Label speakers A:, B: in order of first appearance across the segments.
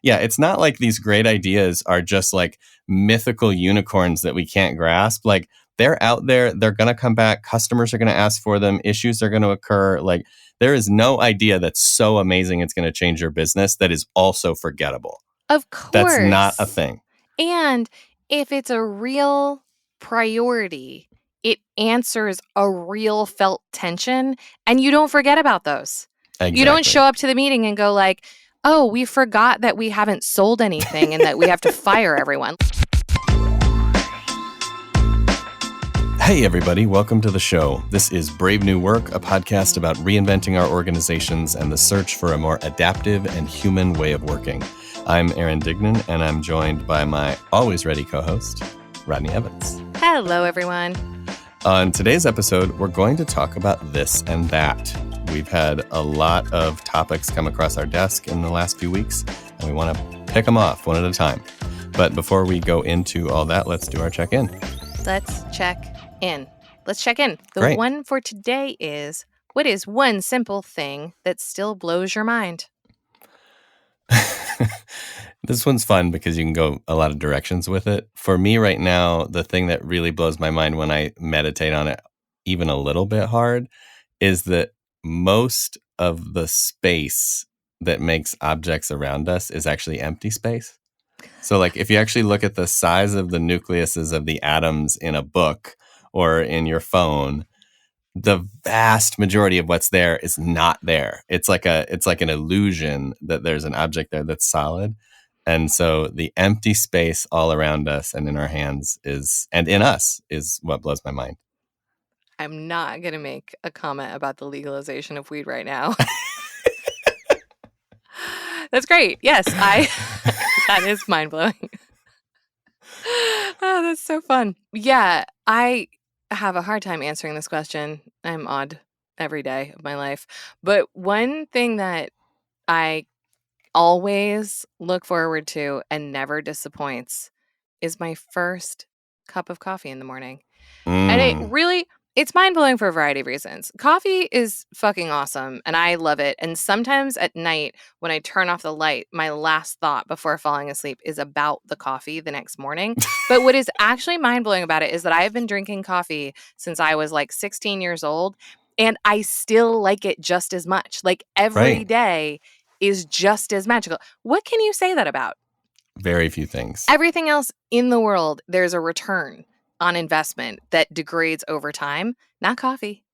A: Yeah, it's not like these great ideas are just like mythical unicorns that we can't grasp. Like they're out there, they're going to come back, customers are going to ask for them, issues are going to occur. Like there is no idea that's so amazing it's going to change your business that is also forgettable.
B: Of course.
A: That's not a thing.
B: And if it's a real priority, it answers a real felt tension, and you don't forget about those.
A: Exactly.
B: You don't show up to the meeting and go like, oh, we forgot that we haven't sold anything and that we have to fire everyone.
A: Hey, everybody. Welcome to the show. This is Brave New Work, a podcast about reinventing our organizations and the search for a more adaptive and human way of working. I'm Aaron Dignan, and I'm joined by my always ready co-host, Rodney Evans.
B: Hello, everyone.
A: On today's episode, we're going to talk about this and that. We've had a lot of topics come across our desk in the last few weeks, and we want to pick them off one at a time. But before we go into all that, let's do our check-in.
B: Let's check in. The
A: Great.
B: one for today is, what is one simple thing that still blows your mind?
A: This one's fun because you can go a lot of directions with it. For me right now, the thing that really blows my mind when I meditate on it even a little bit hard is that most of the space that makes objects around us is actually empty space. So like if you actually look at the size of the nucleuses of the atoms in a book or in your phone, the vast majority of what's there is not there. It's like an illusion that there's an object there that's solid. And so the empty space all around us and in our hands and in us is what blows my mind.
B: I'm not going to make a comment about the legalization of weed right now. That's great. Yes, that is mind-blowing. Oh, that's so fun. Yeah, I have a hard time answering this question. I'm odd every day of my life. But one thing that I always look forward to and never disappoints is my first cup of coffee in the morning. And it's mind-blowing for a variety of reasons. Coffee is fucking awesome, and I love it. And sometimes at night, when I turn off the light, my last thought before falling asleep is about the coffee the next morning. But what is actually mind-blowing about it is that I've been drinking coffee since I was like 16 years old, and I still like it just as much. Like every day is just as magical. What can you say that about?
A: Very few things.
B: Everything else in the world, there's a return on investment that degrades over time. Not coffee.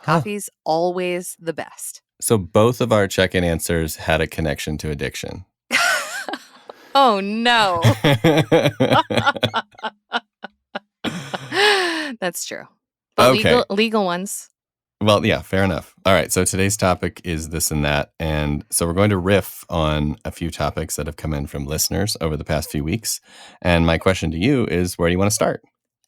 B: Coffee's always the best.
A: So both of our check-in answers had a connection to addiction.
B: Oh, no. That's true. But
A: okay.
B: Legal ones.
A: Well, yeah, fair enough. All right, so today's topic is this and that. And so we're going to riff on a few topics that have come in from listeners over the past few weeks. And my question to you is, where do you want to start?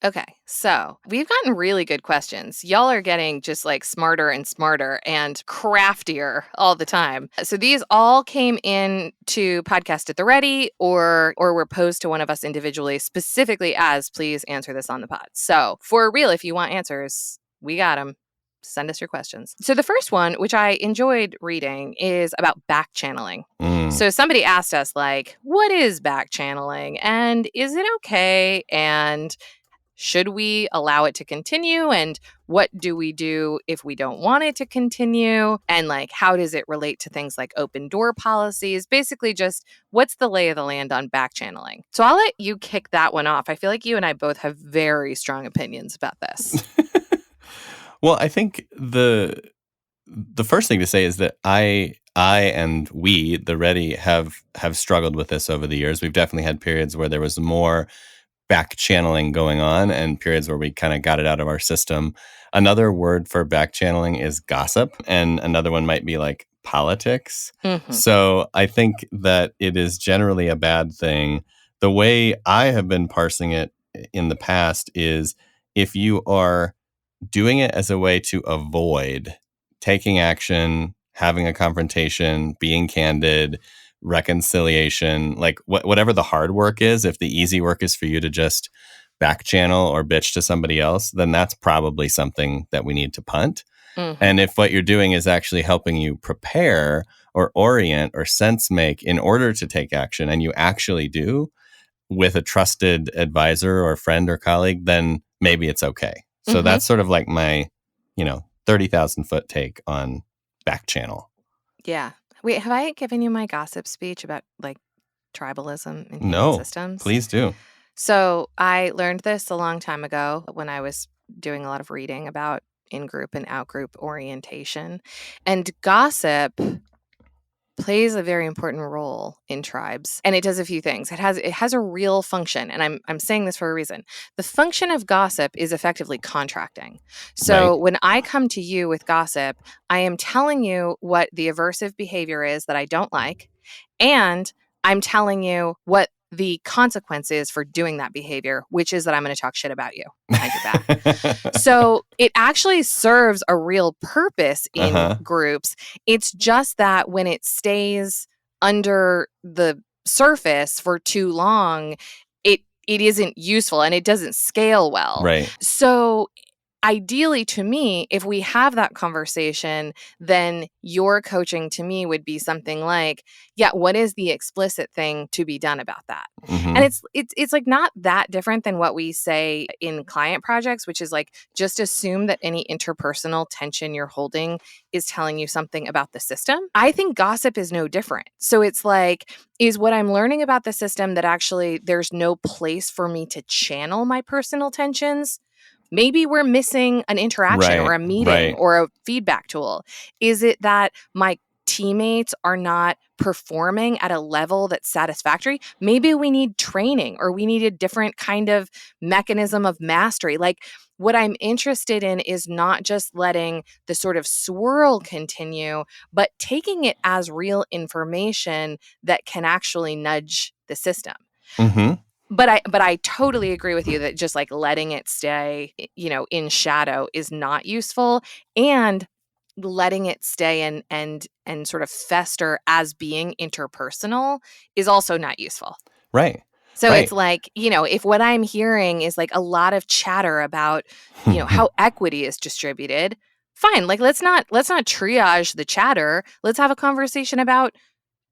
B: Okay, so we've gotten really good questions. Y'all are getting just like smarter and smarter and craftier all the time. So these all came in to Podcast at the Ready or were posed to one of us individually, specifically as, please answer this on the pod. So for real, if you want answers, we got them. Send us your questions. So the first one, which I enjoyed reading, is about back channeling. So somebody asked us, like, what is back channeling? And is it okay? And should we allow it to continue? And what do we do if we don't want it to continue? And like, how does it relate to things like open door policies? Basically, just what's the lay of the land on back channeling? So I'll let you kick that one off. I feel like you and I both have very strong opinions about this.
A: Well, I think the first thing to say is that I and we, the Ready, have struggled with this over the years. We've definitely had periods where there was more back channeling going on and periods where we kind of got it out of our system. Another word for back channeling is gossip, and another one might be like politics. Mm-hmm. So I think that it is generally a bad thing. The way I have been parsing it in the past is if you are doing it as a way to avoid taking action, having a confrontation, being candid, reconciliation, like whatever the hard work is, if the easy work is for you to just back channel or bitch to somebody else, then that's probably something that we need to punt. Mm-hmm. And if what you're doing is actually helping you prepare or orient or sense make in order to take action, and you actually do with a trusted advisor or friend or colleague, then maybe it's okay. So that's sort of like my, 30,000 foot take on back channel.
B: Yeah. Wait, have I given you my gossip speech about like tribalism in human
A: No,
B: systems?
A: please do.
B: So I learned this a long time ago when I was doing a lot of reading about in-group and out-group orientation. And gossip plays a very important role in tribes, and it does a few things. It has a real function, and I'm saying this for a reason. The function of gossip is effectively contracting. So
A: Right.
B: when I come to you with gossip, I am telling you what the aversive behavior is that I don't like, and I'm telling you what the consequence is for doing that behavior, which is that I'm going to talk shit about you behind your back. So it actually serves a real purpose in groups. It's just that when it stays under the surface for too long, it isn't useful and it doesn't scale well.
A: Right.
B: So ideally, to me, if we have that conversation, then your coaching to me would be something like, yeah, what is the explicit thing to be done about that? And it's like not that different than what we say in client projects, which is like just assume that any interpersonal tension you're holding is telling you something about the system. I think gossip is no different. So it's like, is what I'm learning about the system that actually there's no place for me to channel my personal tensions? Maybe we're missing an interaction or
A: Right.
B: a meeting
A: Right.
B: or a feedback tool. Is it that my teammates are not performing at a level that's satisfactory? Maybe we need training or we need a different kind of mechanism of mastery. Like, what I'm interested in is not just letting the sort of swirl continue, but taking it as real information that can actually nudge the system. But I totally agree with you that just like letting it stay, in shadow is not useful, and letting it stay and sort of fester as being interpersonal is also not useful.
A: Right.
B: So it's
A: Right.
B: like, if what I'm hearing is like a lot of chatter about, how equity is distributed, fine. Like let's not triage the chatter. Let's have a conversation about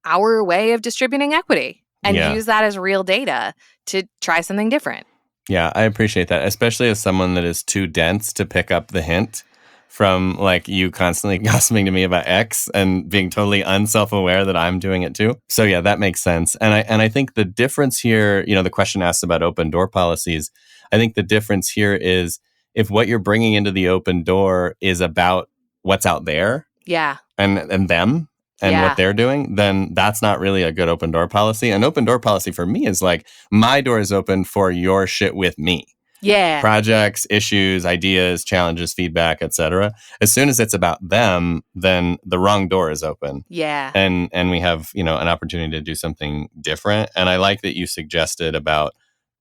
B: our way of distributing equity and
A: Yeah.
B: use that as real data to try something different.
A: Yeah, I appreciate that, especially as someone that is too dense to pick up the hint from like you constantly gossiping to me about X and being totally unself-aware that I'm doing it too. So yeah, that makes sense. And I think the difference here, the question asks about open door policies. I think the difference here is if what you're bringing into the open door is about what's out there,
B: Yeah.
A: and them and what they're doing, then that's not really a good open door policy. An open door policy for me is like, my door is open for your shit with me.
B: Yeah.
A: Projects, issues, ideas, challenges, feedback, etc. As soon as it's about them, then the wrong door is open.
B: Yeah.
A: And we have, an opportunity to do something different. And I like that you suggested about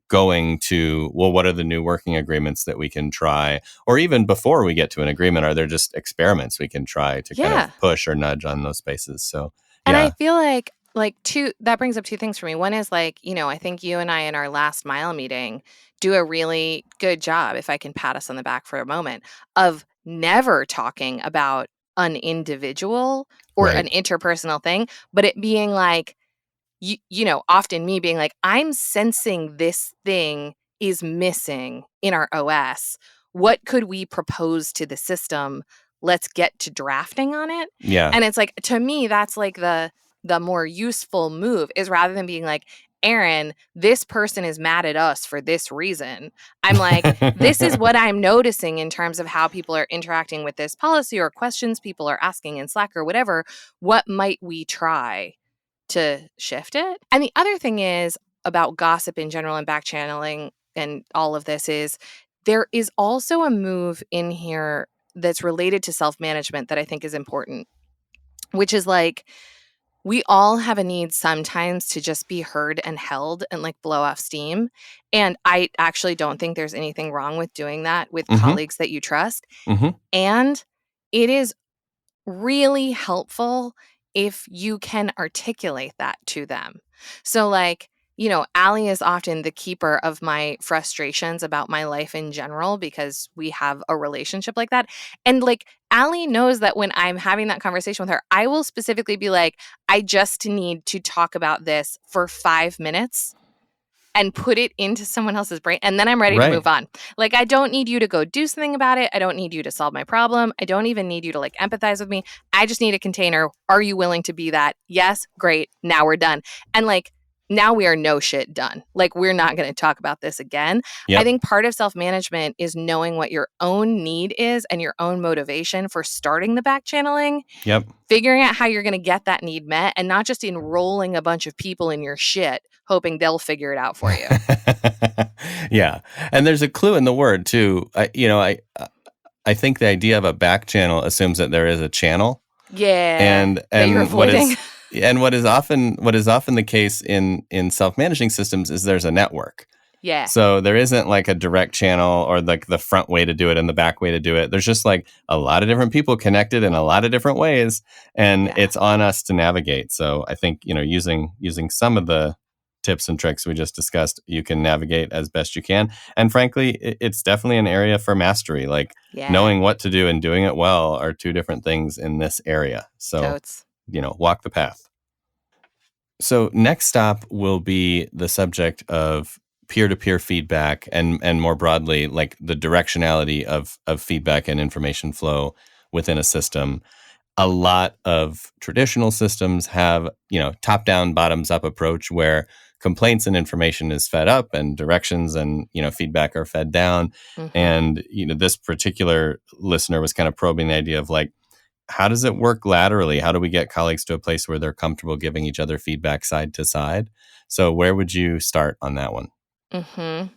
A: going to, well, what are the new working agreements that we can try? Or even before we get to an agreement, are there just experiments we can try to kind of push or nudge on those spaces? So,
B: And I
A: yeah.
B: feel like that brings up two things for me. One is like, I think you and I in our last mile meeting do a really good job, if I can pat us on the back for a moment, of never talking about an individual or an
A: Right.
B: interpersonal thing, but it being like, often me being like, I'm sensing this thing is missing in our OS. What could we propose to the system? Let's get to drafting on it.
A: Yeah.
B: And it's like, to me, that's like the more useful move, is rather than being like, Aaron, this person is mad at us for this reason. I'm like, this is what I'm noticing in terms of how people are interacting with this policy or questions people are asking in Slack or whatever. What might we try to shift it? And the other thing is about gossip in general and back channeling and all of this is there is also a move in here that's related to self-management that I think is important, which is like, we all have a need sometimes to just be heard and held and like blow off steam. And I actually don't think there's anything wrong with doing that with colleagues that you trust. And it is really helpful if you can articulate that to them. So like, Allie is often the keeper of my frustrations about my life in general because we have a relationship like that. And like Allie knows that when I'm having that conversation with her, I will specifically be like, I just need to talk about this for 5 minutes and put it into someone else's brain. And then I'm ready to
A: Right.
B: move on. Like, I don't need you to go do something about it. I don't need you to solve my problem. I don't even need you to like empathize with me. I just need a container. Are you willing to be that? Yes. Great. Now we're done. And like, now we are no shit done. Like, we're not going to talk about this again. I
A: Yep.
B: think part of self management is knowing what your own need is and your own motivation for starting the back channeling,
A: Yep.
B: figuring out how you're going to get that need met, and not just enrolling a bunch of people in your shit, hoping they'll figure it out for you.
A: Yeah. And there's a clue in the word too. I think the idea of a back channel assumes that there is a channel.
B: Yeah.
A: And
B: That you're
A: what
B: avoiding.
A: is often the case in self-managing systems is there's a network.
B: Yeah.
A: So there isn't like a direct channel or like the front way to do it and the back way to do it. There's just like a lot of different people connected in a lot of different ways, and
B: Yeah.
A: it's on us to navigate. So I think, using some of the tips and tricks we just discussed, you can navigate as best you can. And frankly, it's definitely an area for mastery. Like
B: Yeah.
A: knowing what to do and doing it well are two different things in this area. So,
B: Totes.
A: walk the path. So next stop will be the subject of peer-to-peer feedback and more broadly, like the directionality of feedback and information flow within a system. A lot of traditional systems have, top-down, bottoms-up approach where complaints and information is fed up and directions and, feedback are fed down.
B: Mm-hmm.
A: And, this particular listener was kind of probing the idea of like, how does it work laterally? How do we get colleagues to a place where they're comfortable giving each other feedback side to side? So where would you start on that one?
B: Mm-hmm.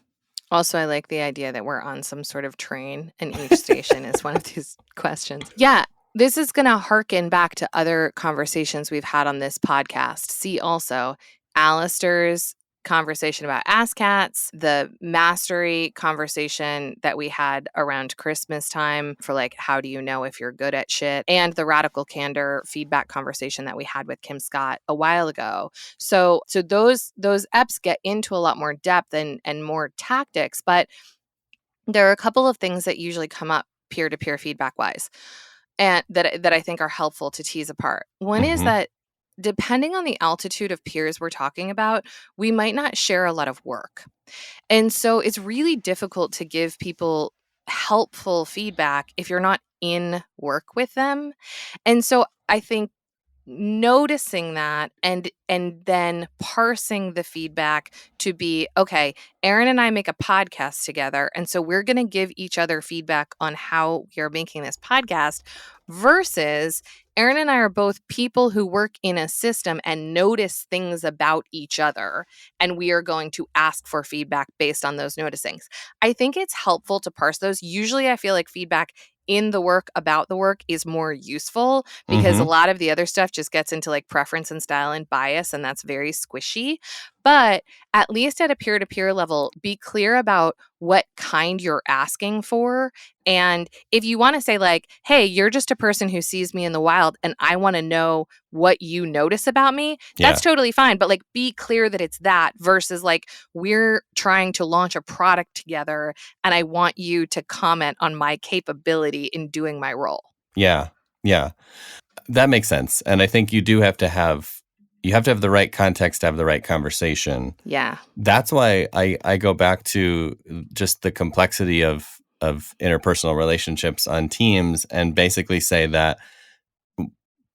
B: Also, I like the idea that we're on some sort of train and each station is one of these questions. Yeah, this is going to harken back to other conversations we've had on this podcast. See also Alistair's conversation about ASCATs, the mastery conversation that we had around Christmas time for like, how do you know if you're good at shit? And the radical candor feedback conversation that we had with Kim Scott a while ago. So those EPs get into a lot more depth and more tactics, but there are a couple of things that usually come up peer-to-peer feedback wise and that I think are helpful to tease apart. One is that depending on the altitude of peers we're talking about, we might not share a lot of work. And so it's really difficult to give people helpful feedback if you're not in work with them. And so I think noticing that and then parsing the feedback to be, okay, Aaron and I make a podcast together, and so we're going to give each other feedback on how we are making this podcast, versus Aaron and I are both people who work in a system and notice things about each other, and we are going to ask for feedback based on those noticings. I think it's helpful to parse those. Usually I feel like feedback in the work about the work is more useful because a lot of the other stuff just gets into like preference and style and bias, and that's very squishy. But at least at a peer-to-peer level, be clear about what kind you're asking for. And if you want to say like, hey, you're just a person who sees me in the wild and I want to know what you notice about me, that's totally fine. But like, be clear that it's that versus like, we're trying to launch a product together and I want you to comment on my capability in doing my role.
A: Yeah. Yeah. That makes sense. And I think you do have to have the right context to have the right conversation.
B: Yeah.
A: That's why I go back to just the complexity of interpersonal relationships on teams and basically say that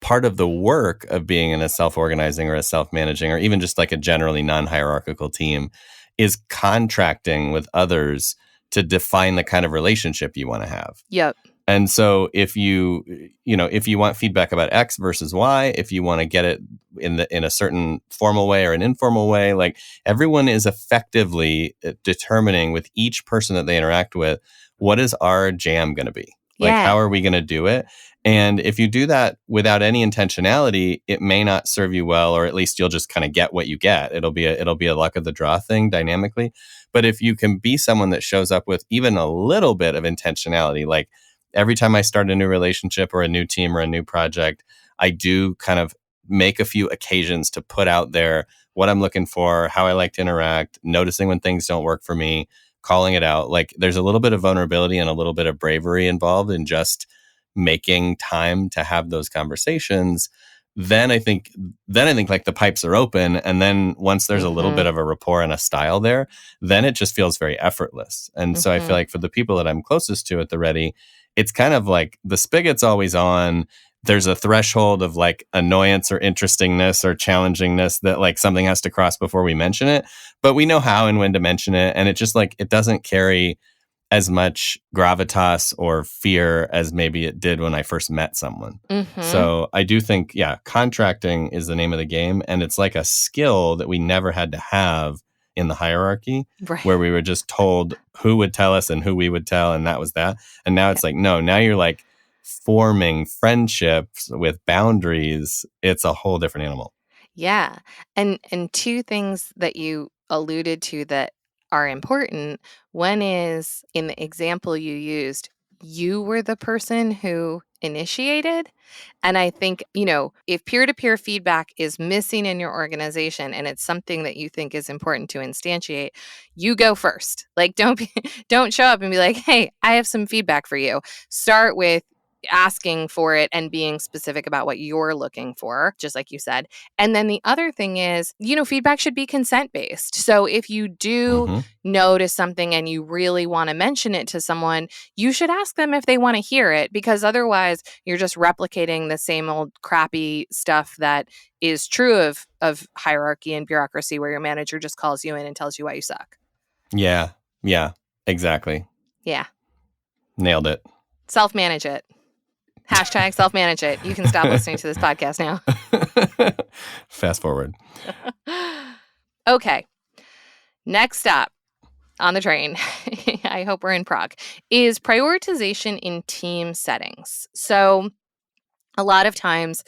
A: part of the work of being in a self-organizing or a self-managing or even just like a generally non-hierarchical team is contracting with others to define the kind of relationship you want to have.
B: Yep.
A: And so if you want feedback about X versus Y, if you want to get it in a certain formal way or an informal way, like everyone is effectively determining with each person that they interact with, what is our jam going to be? Like, how are we going to do it? And if you do that without any intentionality, it may not serve you well, or at least you'll just kind of get what you get. It'll be a luck of the draw thing dynamically. But if you can be someone that shows up with even a little bit of intentionality, like every time I start a new relationship or a new team or a new project, I do kind of make a few occasions to put out there what I'm looking for, how I like to interact, noticing when things don't work for me, calling it out. Like there's a little bit of vulnerability and a little bit of bravery involved in just making time to have those conversations. Then I think like the pipes are open. And then once there's a little bit of a rapport and a style there, then it just feels very effortless. And so I feel like for the people that I'm closest to at the Ready, it's kind of like the spigot's always on. There's a threshold of like annoyance or interestingness or challengingness that like something has to cross before we mention it. But we know how and when to mention it. And it just like, it doesn't carry as much gravitas or fear as maybe it did when I first met someone. So I do think, yeah, contracting is the name of the game. And it's like a skill that we never had to have in the hierarchy,
B: Right.
A: where we were just told who would tell us and who we would tell. And that was that. And now it's like, no, now you're like forming friendships with boundaries. It's a whole different animal.
B: Yeah. And two things that you alluded to that are important. One is in the example you used, you were the person who initiated. And I think, if peer-to-peer feedback is missing in your organization and it's something that you think is important to instantiate, you go first. Like don't show up and be like, "Hey, I have some feedback for you." Start with asking for it and being specific about what you're looking for, just like you said. And then the other thing is, feedback should be consent based. So if you do notice something and you really want to mention it to someone, you should ask them if they want to hear it, because otherwise you're just replicating the same old crappy stuff that is true of hierarchy and bureaucracy, where your manager just calls you in and tells you why you suck.
A: Yeah. Yeah. Exactly.
B: Yeah.
A: Nailed it.
B: Self-manage it. Hashtag self-manage it. You can stop listening to this podcast now.
A: Fast forward.
B: Okay. Next up on the train, I hope we're in Prague, is prioritization in team settings. So a lot of times,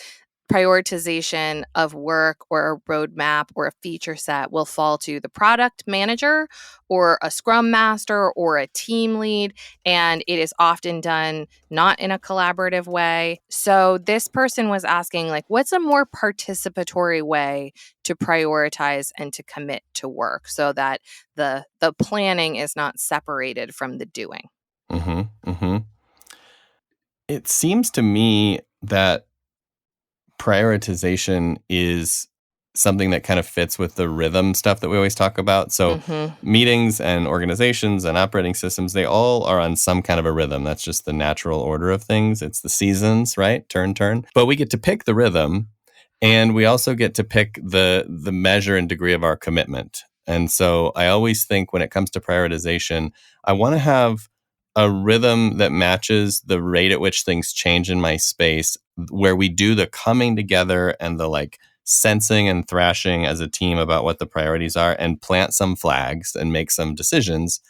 B: prioritization of work or a roadmap or a feature set will fall to the product manager or a scrum master or a team lead, and it is often done not in a collaborative way. So this person was asking, like, what's a more participatory way to prioritize and to commit to work so that the planning is not separated from the doing?
A: It seems to me that prioritization is something that kind of fits with the rhythm stuff that we always talk about. So meetings and organizations and operating systems, they all are on some kind of a rhythm. That's just the natural order of things. It's the seasons, right? Turn. But we get to pick the rhythm, and we also get to pick the measure and degree of our commitment. And so I always think when it comes to prioritization, I want to have a rhythm that matches the rate at which things change in my space, where we do the coming together and the like sensing and thrashing as a team about what the priorities are and plant some flags and make some decisions.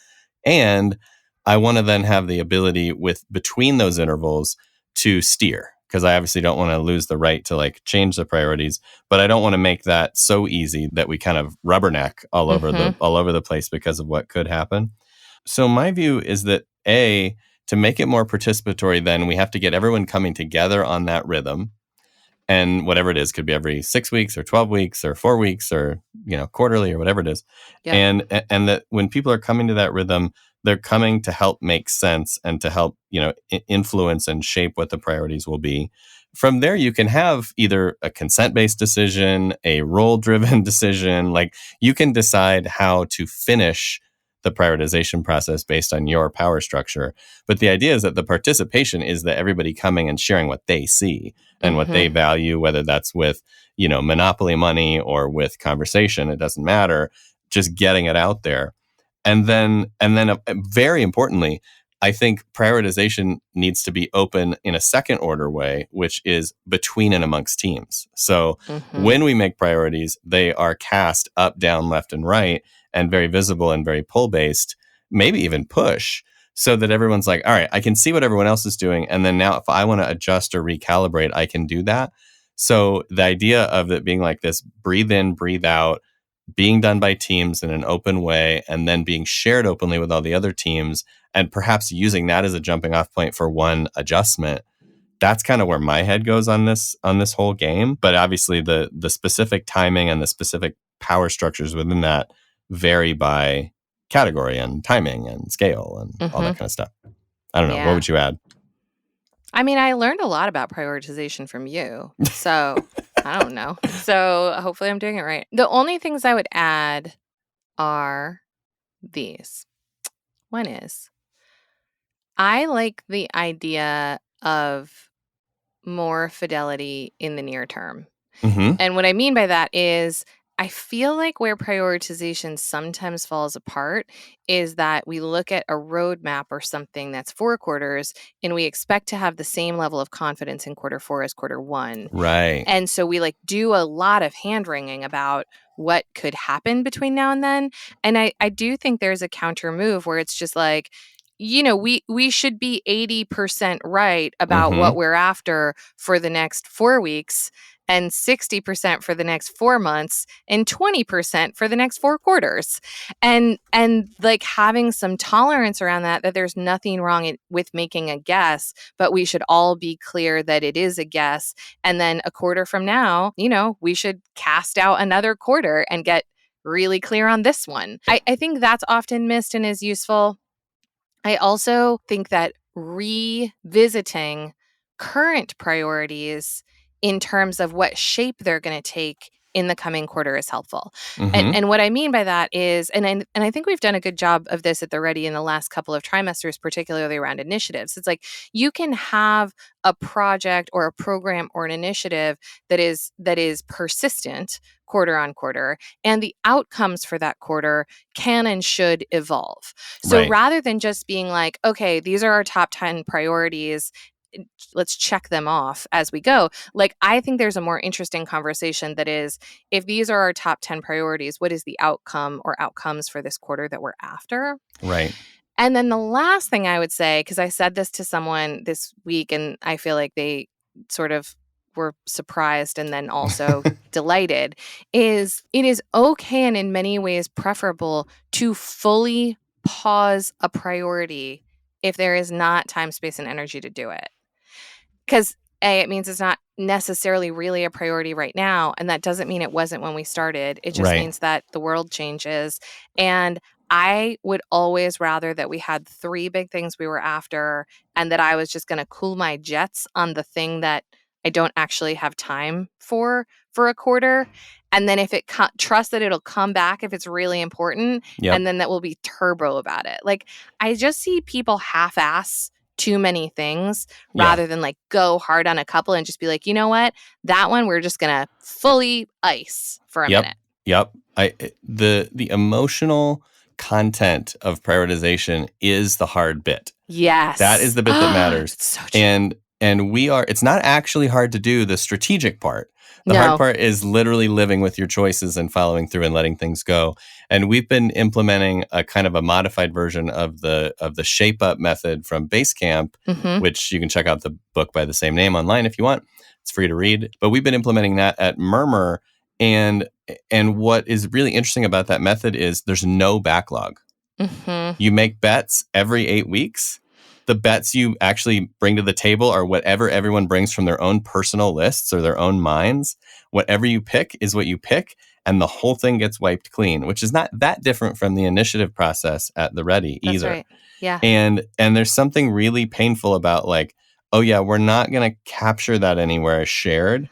A: And I want to then have the ability with between those intervals to steer, because I obviously don't want to lose the right to like change the priorities, but I don't want to make that so easy that we kind of rubberneck all over the place because of what could happen. So my view is that to make it more participatory, then we have to get everyone coming together on that rhythm. And whatever it is, could be every 6 weeks or 12 weeks or 4 weeks or, quarterly or whatever it is.
B: Yeah.
A: And that when people are coming to that rhythm, they're coming to help make sense and to help, influence and shape what the priorities will be. From there, you can have either a consent-based decision, a role-driven decision. Like you can decide how to finish the prioritization process based on your power structure. But the idea is that the participation is that everybody coming and sharing what they see and what they value, whether that's with, monopoly money or with conversation, it doesn't matter, just getting it out there. And then very importantly, I think prioritization needs to be open in a second order way, which is between and amongst teams. So when we make priorities, they are cast up, down, left, and right, and very visible and very pull-based, maybe even push, so that everyone's like, all right, I can see what everyone else is doing. And then now if I want to adjust or recalibrate, I can do that. So the idea of it being like this breathe in, breathe out, being done by teams in an open way, and then being shared openly with all the other teams, and perhaps using that as a jumping off point for one adjustment. That's kind of where my head goes on this whole game. But obviously the specific timing and the specific power structures within that vary by category and timing and scale and all that kind of stuff. I don't know. What
B: Yeah.
A: would you add?
B: I mean, I learned a lot about prioritization from you. So I don't know. So hopefully I'm doing it right. The only things I would add are these. One is I like the idea of more fidelity in the near term.
A: Mm-hmm.
B: And what I mean by that is I feel like where prioritization sometimes falls apart is that we look at a roadmap or something that's 4 quarters and we expect to have the same level of confidence in quarter 4 as quarter 1.
A: Right.
B: And so we like do a lot of hand wringing about what could happen between now and then. And I do think there's a counter move where it's just like, we should be 80% right about what
A: Mm-hmm.
B: we're after for the next 4 weeks and 60% for the next 4 months and 20% for the next 4 quarters. And like having some tolerance around that there's nothing wrong with making a guess, but we should all be clear that it is a guess. And then a quarter from now, we should cast out another quarter and get really clear on this one. I think that's often missed and is useful. I also think that revisiting current priorities in terms of what shape they're going to take in the coming quarter is helpful. And
A: Mm-hmm.
B: and what I mean by that is, and I think we've done a good job of this at the Ready in the last couple of trimesters, particularly around initiatives. It's like you can have a project or a program or an initiative that is persistent quarter on quarter, and the outcomes for that quarter can and should evolve. So
A: Right.
B: rather than just being like, okay, these are our top 10 priorities, let's check them off as we go. Like, I think there's a more interesting conversation that is, if these are our top 10 priorities, what is the outcome or outcomes for this quarter that we're after?
A: Right.
B: And then the last thing I would say, because I said this to someone this week and I feel like they sort of were surprised and then also delighted, is it is okay and in many ways preferable to fully pause a priority if there is not time, space, and energy to do it. Because it means it's not necessarily really a priority right now. And that doesn't mean it wasn't when we started. It just
A: Right.
B: means that the world changes. And I would always rather that we had 3 big things we were after and that I was just going to cool my jets on the thing that I don't actually have time for a quarter. And then if it trust that it'll come back if it's really important.
A: Yep.
B: And then that will be turbo about it. Like, I just see people half-ass too many things
A: Yeah.
B: rather than like go hard on a couple and just be like, you know what, that one we're just gonna fully ice for a minute.
A: Yep. The emotional content of prioritization is the hard bit.
B: Yes.
A: That is the bit that matters.
B: It's so true.
A: And it's not actually hard to do the strategic part. The
B: No.
A: hard part is literally living with your choices and following through and letting things go. And we've been implementing a kind of a modified version of the shape up method from Basecamp,
B: Mhm.
A: which you can check out the book by the same name online if you want. It's free to read. But we've been implementing that at Murmur. And what is really interesting about that method is there's no backlog.
B: Mhm.
A: You make bets every 8 weeks. The bets you actually bring to the table are whatever everyone brings from their own personal lists or their own minds. Whatever you pick is what you pick, and the whole thing gets wiped clean, which is not that different from the initiative process at the Ready
B: That's
A: either.
B: right. Yeah.
A: And there's something really painful about like, oh yeah, we're not going to capture that anywhere as shared.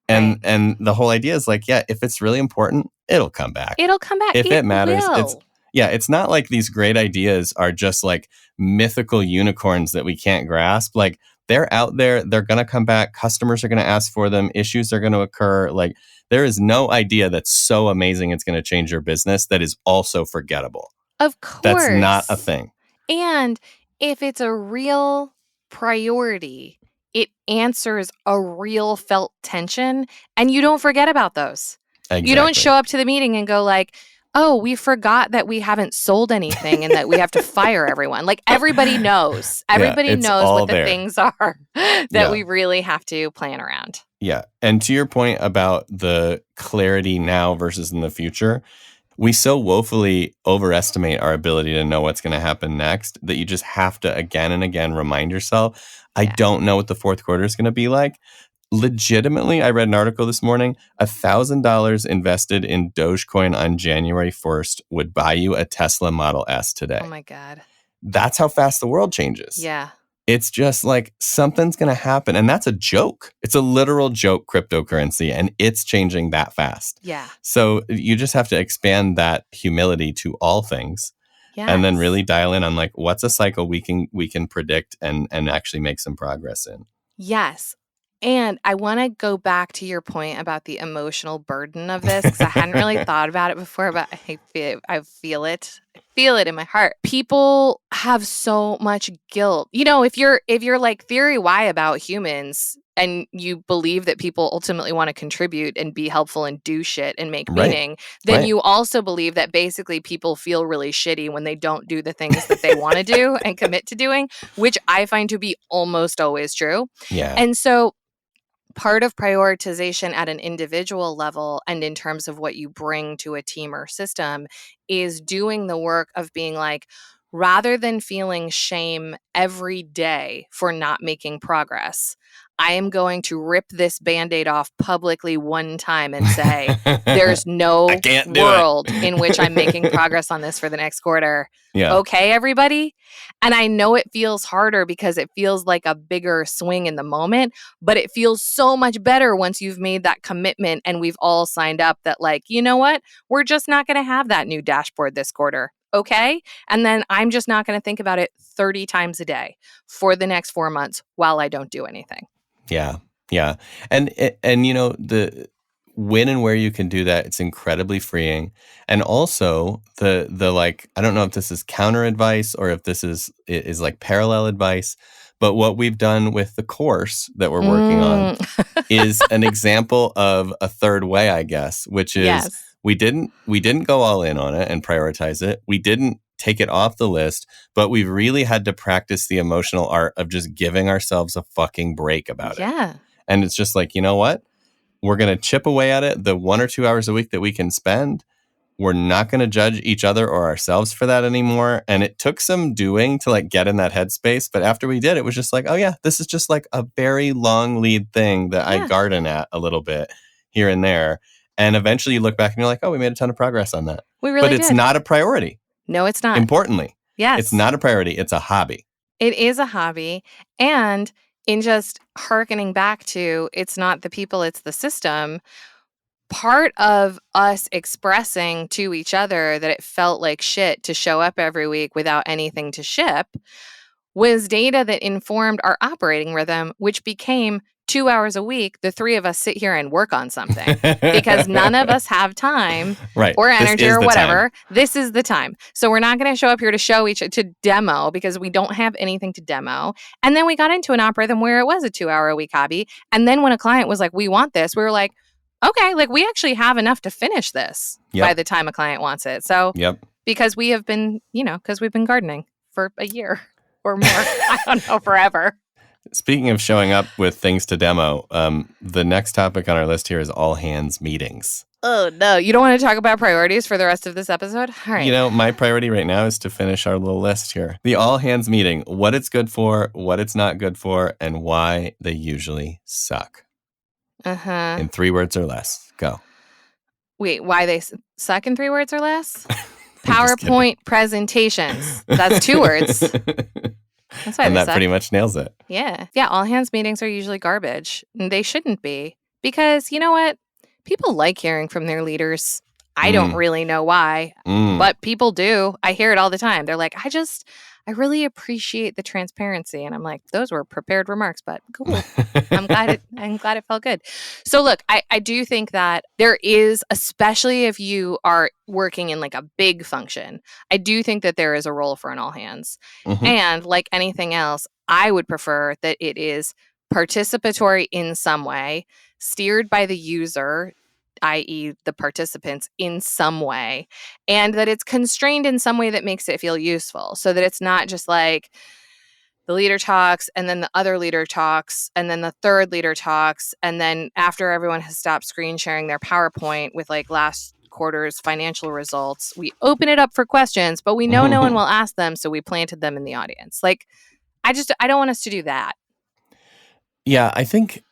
A: And the whole idea is like, yeah, if it's really important, it'll come back.
B: It'll come back.
A: If it matters,
B: will.
A: it's not like these great ideas are just like mythical unicorns that we can't grasp. Like, they're out there, they're going to come back. Customers are going to ask for them. Issues are going to occur. Like, there is no idea that's so amazing it's going to change your business that is also forgettable.
B: Of course.
A: That's not a thing.
B: And if it's a real priority, it answers a real felt tension, and you don't forget about those.
A: Exactly.
B: You don't show up to the meeting and go like, oh, we forgot that we haven't sold anything and that we have to fire everyone. Like, everybody knows. Everybody knows what the things are that we really have to plan around.
A: Yeah. And to your point about the clarity now versus in the future, we so woefully overestimate our ability to know what's going to happen next that you just have to again and again remind yourself, I don't know what the fourth quarter is going to be like. legitimately, I read an article this morning, $1,000 invested in Dogecoin on January 1st would buy you a Tesla Model S today.
B: Oh my God.
A: That's how fast the world changes.
B: Yeah.
A: It's just like something's going to happen. And that's a joke. It's a literal joke cryptocurrency, and it's changing that fast.
B: Yeah.
A: So you just have to expand that humility to all things. And then really dial in on like what's a cycle we can predict and actually make some progress in.
B: Yes. And I want to go back to your point about the emotional burden of this, because I hadn't really thought about it before, but I feel it. I feel it in my heart. People have so much guilt. You know, if you're like theory Y about humans and you believe that people ultimately want to contribute and be helpful and do shit and make meaning, then you also believe that basically people feel really shitty when they don't do the things that they want to do and commit to doing, which I find to be almost always true.
A: Yeah.
B: And so part of prioritization at an individual level and in terms of what you bring to a team or system is doing the work of being like, rather than feeling shame every day for not making progress, I am going to rip this Band-Aid off publicly one time and say, there's no world in which I'm making progress on this for the next quarter.
A: Yeah.
B: Okay, everybody? And I know it feels harder because it feels like a bigger swing in the moment, but it feels so much better once you've made that commitment and we've all signed up that like, you know what? We're just not going to have that new dashboard this quarter. Okay. And then I'm just not going to think about it 30 times a day for the next 4 months while I don't do anything.
A: Yeah. Yeah. And you know, the when and where you can do that, it's incredibly freeing. And also the like, I don't know if this is counter advice or if this is like parallel advice, but what we've done with the course that we're working on is an example of a third way, I guess, which is we didn't go all in on it and prioritize it. We didn't take it off the list, but we've really had to practice the emotional art of just giving ourselves a fucking break about it. And it's just like, you know what? We're going to chip away at it the 1 or 2 hours a week that we can spend. We're not going to judge each other or ourselves for that anymore. And it took some doing to like get in that headspace. But after we did, it was just like, oh yeah, this is just like a very long lead thing that I garden at a little bit here and there. And eventually you look back and you're like, oh, we made a ton of progress on that.
B: We really did.
A: But it's not a priority.
B: No, it's not.
A: Importantly.
B: Yes.
A: It's not a priority. It's a hobby.
B: It is a hobby. And in just hearkening back to it's not the people, it's the system, part of us expressing to each other that it felt like shit to show up every week without anything to ship was data that informed our operating rhythm, which became 2 hours a week, the three of us sit here and work on something because none of us have time or energy or whatever. This is the time. So we're not going to show up here to to demo because we don't have anything to demo. And then we got into an op rhythm where it was a 2 hour a week hobby. And then when a client was like, we want this, we were like, okay, like we actually have enough to finish this by the time a client wants it. So because we have been, because we've been gardening for a year or more, I don't know, forever.
A: Speaking of showing up with things to demo, the next topic on our list here is all hands meetings.
B: Oh, no. You don't want to talk about priorities for the rest of this episode? All right.
A: You know, my priority right now is to finish our little list here. The all hands meeting, what it's good for, what it's not good for, and why they usually suck. In 3 words or less. Go.
B: Wait, why they suck in 3 words or less? PowerPoint presentations. That's 2 words. That's why
A: and that
B: suck.
A: Pretty much nails it.
B: Yeah. Yeah, all hands meetings are usually garbage. And they shouldn't be. Because you know what? People like hearing from their leaders. I don't really know why, but people do. I hear it all the time. They're like, I really appreciate the transparency. And I'm like, those were prepared remarks, but cool. I'm glad it felt good. So look, I do think that there is, especially if you are working in like a big function, I do think that there is a role for an all hands. And like anything else, I would prefer that it is participatory in some way, steered by the user, i.e. the participants in some way, and that it's constrained in some way that makes it feel useful so that it's not just like the leader talks and then the other leader talks and then the third leader talks. And then after everyone has stopped screen sharing their PowerPoint with like last quarter's financial results, we open it up for questions, but we know no one will ask them. So we planted them in the audience. Like, I don't want us to do that.
A: Yeah, I think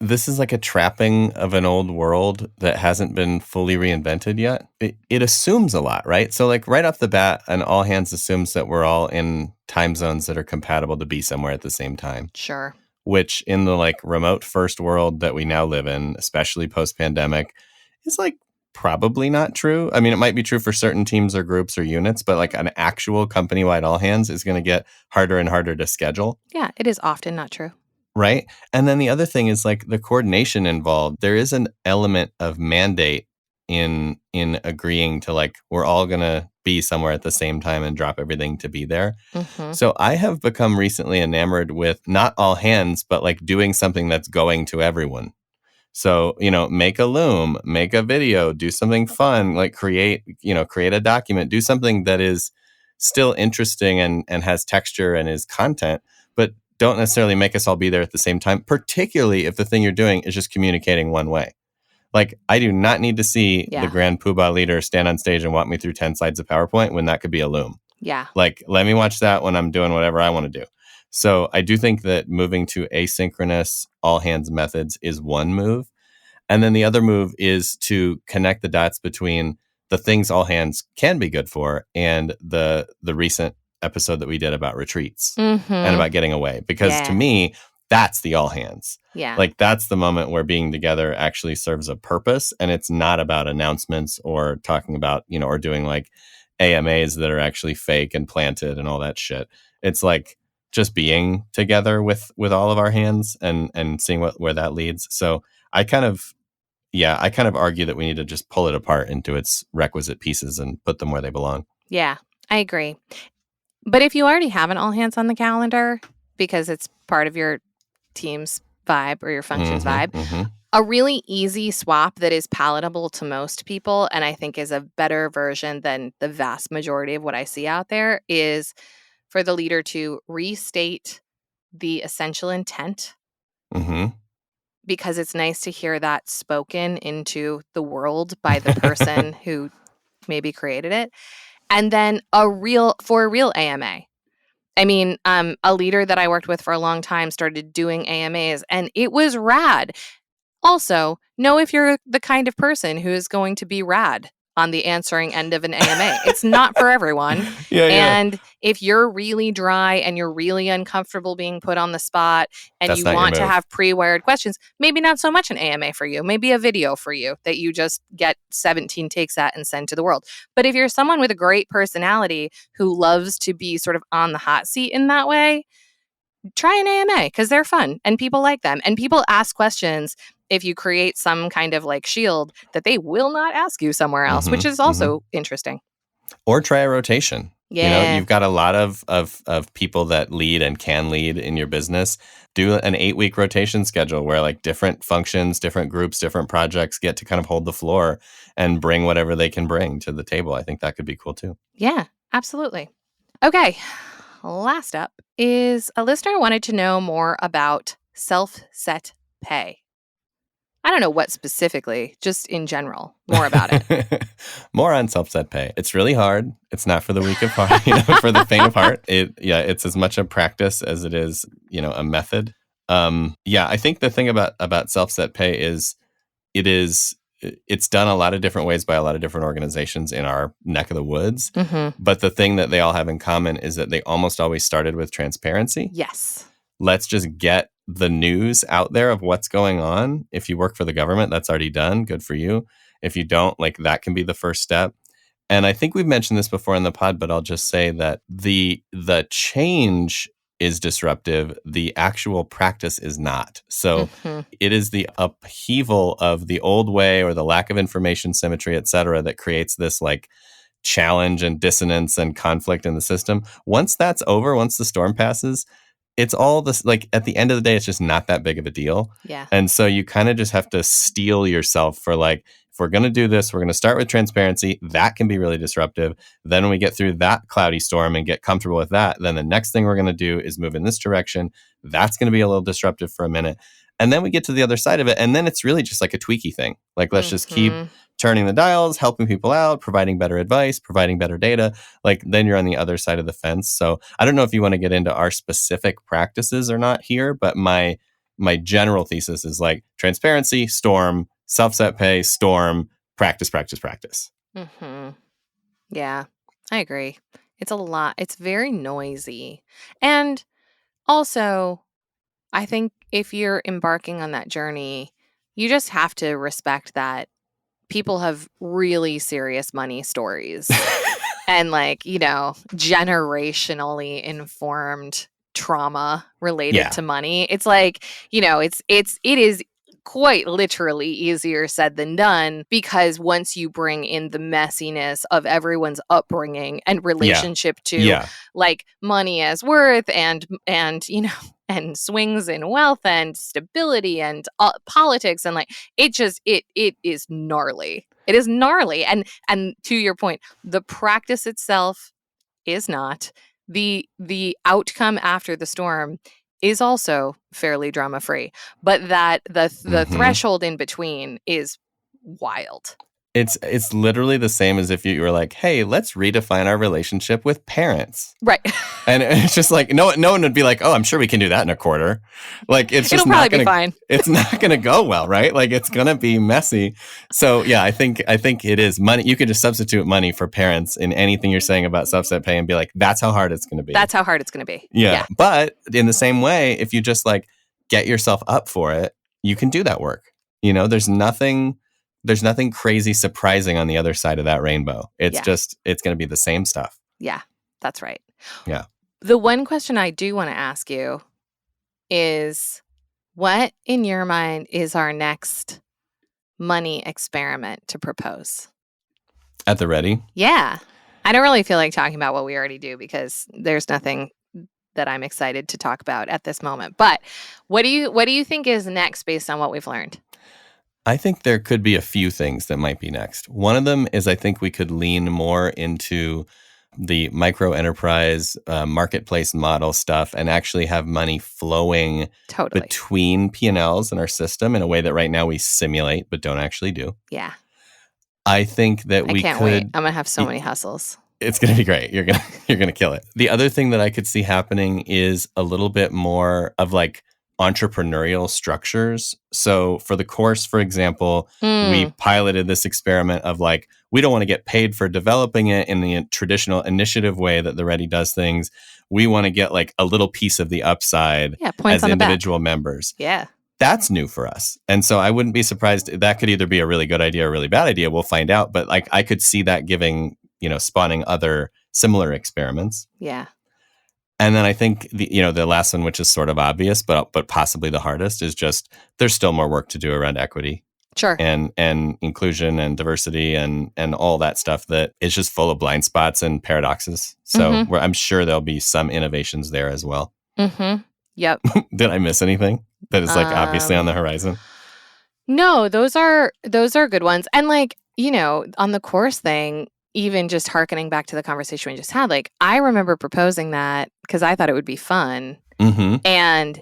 A: this is like a trapping of an old world that hasn't been fully reinvented yet. It assumes a lot, right? So like right off the bat, an all hands assumes that we're all in time zones that are compatible to be somewhere at the same time,
B: Sure.
A: which in the like remote first world that we now live in, especially post pandemic, is like probably not true. I mean, it might be true for certain teams or groups or units, but like an actual company wide all hands is going to get harder and harder to schedule.
B: Yeah, it is often not true.
A: Right. And then the other thing is like the coordination involved. There is an element of mandate in agreeing to like we're all going to be somewhere at the same time and drop everything to be there.
B: Mm-hmm.
A: So I have become recently enamored with not all hands, but like doing something that's going to everyone. So, make a loom, make a video, do something fun, like create a document, do something that is still interesting and has texture and is content, but don't necessarily make us all be there at the same time, particularly if the thing you're doing is just communicating one way. Like, I do not need to see the
B: Yeah.
A: grand poobah leader stand on stage and walk me through 10 slides of PowerPoint when that could be a loom.
B: Yeah.
A: Like, let me watch that when I'm doing whatever I want to do. So I do think that moving to asynchronous all hands methods is one move. And then the other move is to connect the dots between the things all hands can be good for and the recent episode that we did about retreats
B: Mm-hmm.
A: and about getting away. Because to me, that's the all hands.
B: Yeah.
A: Like that's the moment where being together actually serves a purpose. And it's not about announcements or talking about, or doing like AMAs that are actually fake and planted and all that shit. It's like just being together with all of our hands and seeing where that leads. So I kind of argue that we need to just pull it apart into its requisite pieces and put them where they belong.
B: Yeah, I agree. But if you already have an all hands on the calendar because it's part of your team's vibe or your function's vibe, a really easy swap that is palatable to most people and I think is a better version than the vast majority of what I see out there is for the leader to restate the essential intent. Because it's nice to hear that spoken into the world by the person who maybe created it. And then a real AMA. I mean, a leader that I worked with for a long time started doing AMAs and it was rad. Also, know if you're the kind of person who is going to be rad on the answering end of an AMA. It's not for everyone. And if you're really dry and you're really uncomfortable being put on the spot and
A: That's
B: you
A: not your
B: want to
A: move.
B: have pre-wired questions, maybe not so much an AMA for you, maybe a video for you that you just get 17 takes at and send to the world. But if you're someone with a great personality who loves to be sort of on the hot seat in that way, try an AMA because they're fun and people like them. And people ask questions if you create some kind of like shield that they will not ask you somewhere else, which is also interesting.
A: Or try a rotation.
B: Yeah.
A: You've got a lot of people that lead and can lead in your business. Do an 8-week rotation schedule where like different functions, different groups, different projects get to kind of hold the floor and bring whatever they can bring to the table. I think that could be cool too.
B: Yeah, absolutely. Okay. Last up is a listener wanted to know more about self-set pay. I don't know what specifically, just in general, more about it.
A: More on self-set pay. It's really hard. It's not for the weak of heart, for the faint of heart. It's as much a practice as it is, a method. I think the thing about self-set pay is it's done a lot of different ways by a lot of different organizations in our neck of the woods. But the thing that they all have in common is that they almost always started with transparency.
B: Yes.
A: Let's just get the news out there of what's going on. If you work for the government, that's already done. Good for you. If you don't, like that can be the first step. And I think we've mentioned this before in the pod, but I'll just say that the change is disruptive. The actual practice is not. So it is the upheaval of the old way or the lack of information symmetry, et cetera, that creates this like challenge and dissonance and conflict in the system. Once that's over, once the storm passes, it's all this, like at the end of the day, it's just not that big of a deal.
B: Yeah.
A: And so you kind of just have to steel yourself for like, if we're going to do this, we're going to start with transparency. That can be really disruptive. Then when we get through that cloudy storm and get comfortable with that, then the next thing we're going to do is move in this direction. That's going to be a little disruptive for a minute. And then we get to the other side of it. And then it's really just like a tweaky thing. Like, let's just keep turning the dials, helping people out, providing better advice, providing better data. Like then you're on the other side of the fence. So I don't know if you want to get into our specific practices or not here, but my my general thesis is like transparency, storm, self-set pay, storm, practice, practice, practice.
B: Mm-hmm. Yeah, I agree. It's a lot. It's very noisy. And also, I think if you're embarking on that journey, you just have to respect that people have really serious money stories and generationally informed trauma related to money. It's like, it is quite literally easier said than done, because once you bring in the messiness of everyone's upbringing and relationship to like money as worth and and swings in wealth and stability and politics, and like it is gnarly. It is gnarly. And to your point, the practice itself is not. The outcome after the storm is also fairly drama free, but that the threshold in between is wild.
A: It's literally the same as if you were like, hey, let's redefine our relationship with parents.
B: Right.
A: And it's just like, no one would be like, oh, I'm sure we can do that in a quarter. Like, it's just
B: It'll probably be fine.
A: It's not going to go well, right? Like, it's going to be messy. So yeah, I think it is money. You could just substitute money for parents in anything you're saying about self-set pay and be like, that's how hard it's going to be.
B: That's how hard it's going to be.
A: Yeah. But in the same way, if you just like get yourself up for it, you can do that work. There's nothing crazy surprising on the other side of that rainbow. It's going to be the same stuff.
B: Yeah, that's right.
A: Yeah.
B: The one question I do want to ask you is, what in your mind is our next money experiment to propose?
A: At the ready?
B: Yeah. I don't really feel like talking about what we already do, because there's nothing that I'm excited to talk about at this moment. But what do you think is next based on what we've learned?
A: I think there could be a few things that might be next. One of them is I think we could lean more into the micro enterprise marketplace model stuff and actually have money flowing between P&Ls in our system in a way that right now we simulate but don't actually do.
B: Yeah.
A: I think that
B: I can't wait. I'm going to have so many hustles.
A: It's going to be great. You're going to kill it. The other thing that I could see happening is a little bit more of like entrepreneurial structures. So for the course, for example, we piloted this experiment of like, we don't want to get paid for developing it in the traditional initiative way that the Ready does things. We want to get like a little piece of the upside as individual members.
B: Yeah.
A: That's new for us. And so I wouldn't be surprised. That could either be a really good idea or a really bad idea. We'll find out. But like, I could see that spawning other similar experiments.
B: Yeah.
A: And then I think the last one, which is sort of obvious, but possibly the hardest, is just there's still more work to do around equity.
B: Sure.
A: And inclusion and diversity and all that stuff that is just full of blind spots and paradoxes. So I'm sure there'll be some innovations there as well.
B: Mm-hmm. Yep.
A: Did I miss anything that is like obviously on the horizon?
B: No, those are good ones. And like, on the course thing, even just hearkening back to the conversation we just had, like I remember proposing that because I thought it would be fun. And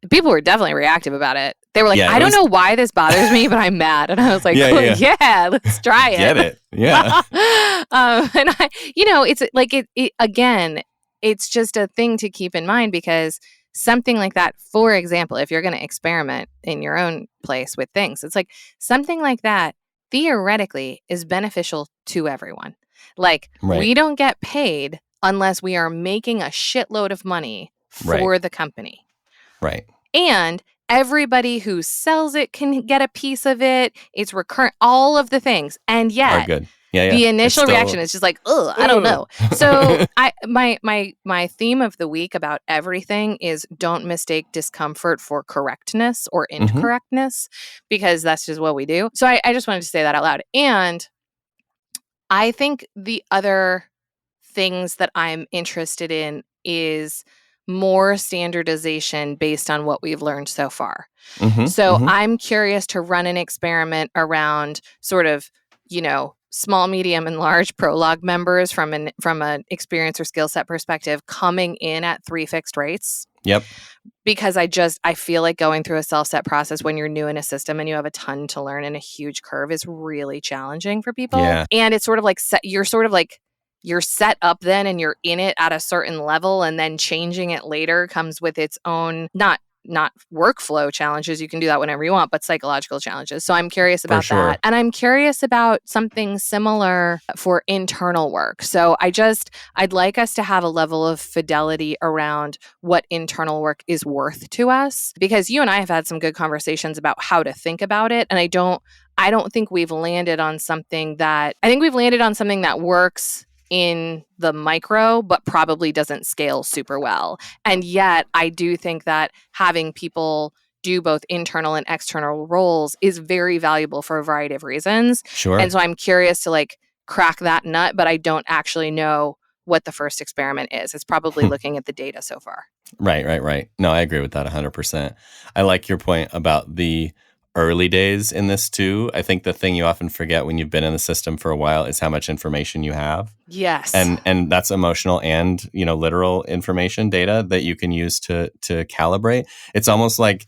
B: people were definitely reactive about it. They were like, I don't know why this bothers me, but I'm mad. And I was like, yeah, let's try it.
A: Get it. Yeah.
B: And it's like, it again, it's just a thing to keep in mind, because something like that, for example, if you're going to experiment in your own place with things, it's like something like that theoretically is beneficial to everyone. Like we don't get paid unless we are making a shitload of money for the company.
A: Right.
B: And everybody who sells it can get a piece of it. It's recurrent, all of the things. And yet
A: good. Yeah.
B: The initial reaction is just like, oh, I don't know. So my theme of the week about everything is don't mistake discomfort for correctness or incorrectness, because that's just what we do. So I just wanted to say that out loud. And I think the other things that I'm interested in is more standardization based on what we've learned so far. I'm curious to run an experiment around sort of, small, medium, and large prologue members from an experience or skill set perspective coming in at 3 fixed rates.
A: Yep.
B: Because I feel like going through a self-set process when you're new in a system and you have a ton to learn and a huge curve is really challenging for people.
A: Yeah.
B: And it's sort of like you're set up then and you're in it at a certain level, and then changing it later comes with its own, not not workflow challenges. You can do that whenever you want, but psychological challenges. So I'm curious about
A: sure.
B: that. And I'm curious about something similar for internal work. So I'd like us to have a level of fidelity around what internal work is worth to us, because you and I have had some good conversations about how to think about it. And I don't think we've landed on something that works in the micro, but probably doesn't scale super well. And yet I do think that having people do both internal and external roles is very valuable for a variety of reasons.
A: Sure.
B: And so I'm curious to crack that nut, but I don't actually know what the first experiment is. It's probably looking at the data so far.
A: Right. No, I agree with that 100%. I like your point about the early days in this too. I think the thing you often forget when you've been in the system for a while is how much information you have.
B: Yes.
A: And that's emotional and, literal information data that you can use to calibrate. It's almost like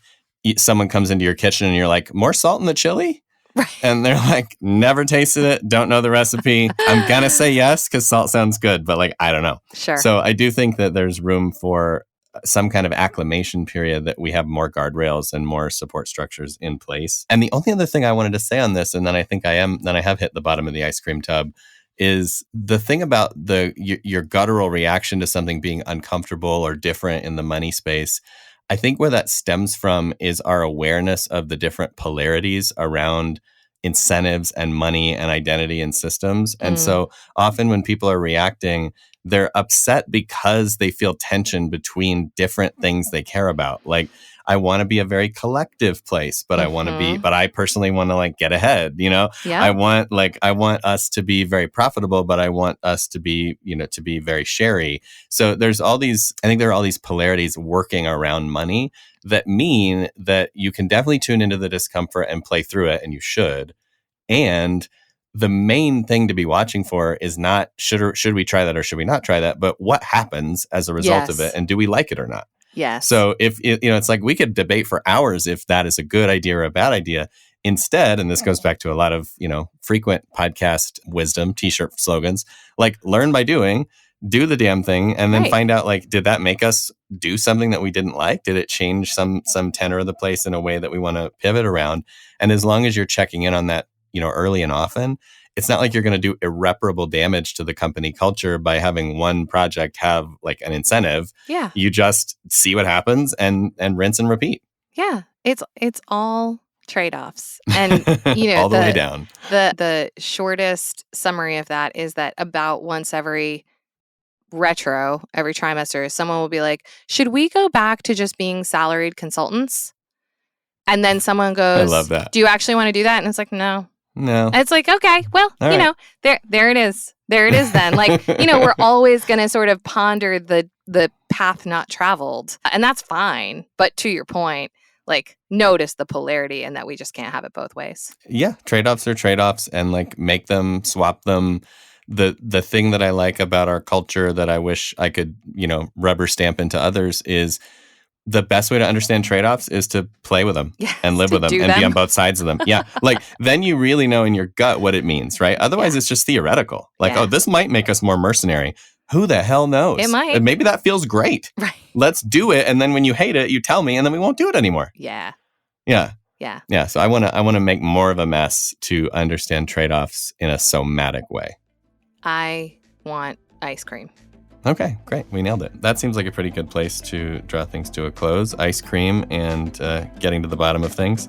A: someone comes into your kitchen and you're like, more salt in the chili?
B: Right.
A: And they're like, never tasted it, don't know the recipe. I'm going to say yes because salt sounds good, but I don't know.
B: Sure.
A: So I do think that there's room for some kind of acclimation period, that we have more guardrails and more support structures in place. And the only other thing I wanted to say on this, and then I think I have hit the bottom of the ice cream tub, is the thing about your guttural reaction to something being uncomfortable or different in the money space. I think where that stems from is our awareness of the different polarities around incentives and money and identity and systems. And so often when people are reacting, they're upset because they feel tension between different things they care about. Like, I want to be a very collective place, but I personally want to get ahead, Yeah. I want us to be very profitable, but I want us to be, to be very sharey. So there are all these polarities working around money that mean that you can definitely tune into the discomfort and play through it, and you should. And the main thing to be watching for is not should we try that or should we not try that, but what happens as a result of it, and do we like it or not?
B: Yes.
A: So if it's like we could debate for hours if that is a good idea or a bad idea. Instead, and this goes back to a lot of frequent podcast wisdom, t-shirt slogans, learn by doing, do the damn thing, and then find out did that make us do something that we didn't like? Did it change some tenor of the place in a way that we want to pivot around? And as long as you're checking in on that early and often, it's not like you're going to do irreparable damage to the company culture by having one project have an incentive.
B: Yeah.
A: You just see what happens and rinse and repeat.
B: Yeah. It's all trade-offs. And
A: all the way down.
B: The shortest summary of that is that about once every trimester, someone will be like, should we go back to just being salaried consultants? And then someone goes,
A: I love that.
B: Do you actually want to do that? And it's like, no.
A: And
B: it's like, okay, well, there it is. There it is then. We're always going to sort of ponder the path not traveled. And that's fine. But to your point, notice the polarity and that we just can't have it both ways.
A: Yeah. Trade-offs are trade-offs, and make them, swap them. The thing that I like about our culture that I wish I could, rubber stamp into others is the best way to understand trade-offs is to play with them and live with them and be on both sides of them. Yeah. Then you really know in your gut what it means, right? Otherwise, it's just theoretical. Oh, this might make us more mercenary. Who the hell knows?
B: It might.
A: And maybe that feels great.
B: Right.
A: Let's do it. And then when you hate it, you tell me, and then we won't do it anymore.
B: Yeah.
A: Yeah.
B: Yeah.
A: Yeah. So I want to make more of a mess to understand trade-offs in a somatic way.
B: I want ice cream.
A: Okay, great. We nailed it. That seems like a pretty good place to draw things to a close. Ice cream and getting to the bottom of things.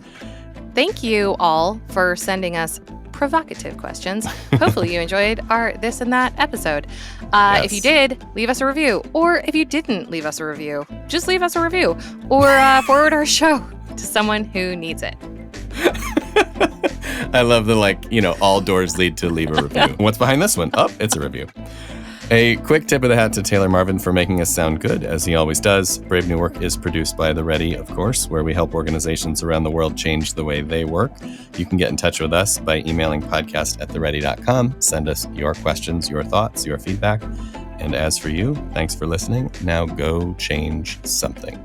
B: Thank you all for sending us provocative questions. Hopefully you enjoyed our this and that episode.
A: Yes.
B: If you did, leave us a review. Or if you didn't leave us a review, just leave us a review. Or forward our show to someone who needs it.
A: I love the all doors lead to leave a review. What's behind this one? Oh, it's a review. A quick tip of the hat to Taylor Marvin for making us sound good, as he always does. Brave New Work is produced by The Ready, of course, where we help organizations around the world change the way they work. You can get in touch with us by emailing podcast@theready.com. Send us your questions, your thoughts, your feedback. And as for you, thanks for listening. Now go change something.